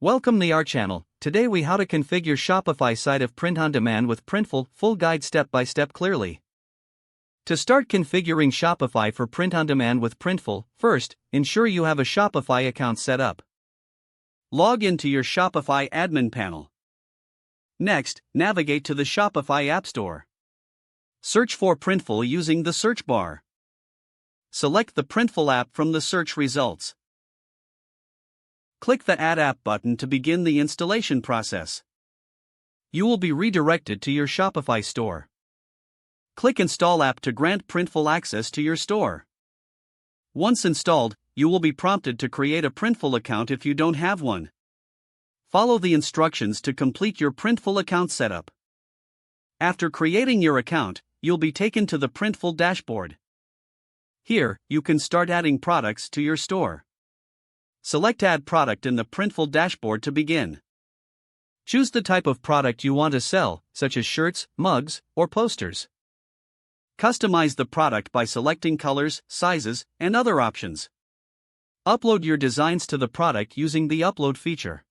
Welcome to our channel. Today we how to configure Shopify site of print on demand with Printful, full guide step by step clearly. To start configuring Shopify for print on demand with Printful, first, ensure you have a Shopify account set up. Log into your Shopify admin panel. Next, navigate to the Shopify App Store. Search for Printful using the search bar. Select the Printful app from the search results. Click the Add App button to begin the installation process. You will be redirected to your Shopify store. Click Install App to grant Printful access to your store. Once installed, you will be prompted to create a Printful account if you don't have one. Follow the instructions to complete your Printful account setup. After creating your account, you'll be taken to the Printful dashboard. Here, you can start adding products to your store. Select Add Product in the Printful dashboard to begin. Choose the type of product you want to sell, such as shirts, mugs, or posters. Customize the product by selecting colors, sizes, and other options. Upload your designs to the product using the Upload feature.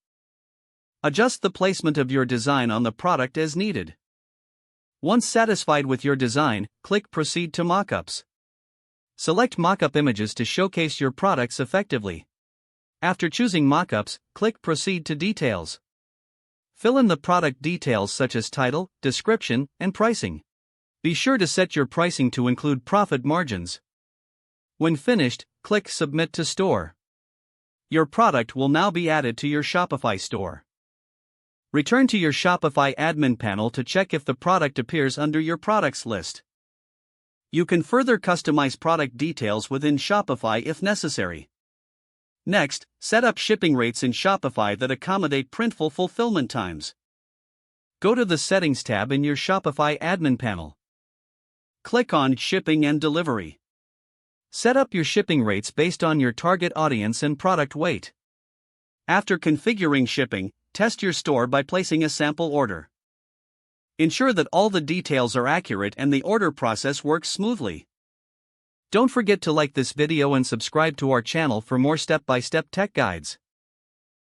Adjust the placement of your design on the product as needed. Once satisfied with your design, click Proceed to Mockups. Select mockup images to showcase your products effectively. After choosing mockups, click Proceed to Details. Fill in the product details such as title, description, and pricing. Be sure to set your pricing to include profit margins. When finished, click Submit to Store. Your product will now be added to your Shopify store. Return to your Shopify admin panel to check if the product appears under your products list. You can further customize product details within Shopify if necessary. Next, set up shipping rates in Shopify that accommodate Printful fulfillment times. Go to the Settings tab in your Shopify admin panel. Click on Shipping and Delivery. Set up your shipping rates based on your target audience and product weight. After configuring shipping, test your store by placing a sample order. Ensure that all the details are accurate and the order process works smoothly. Don't forget to like this video and subscribe to our channel for more step-by-step tech guides.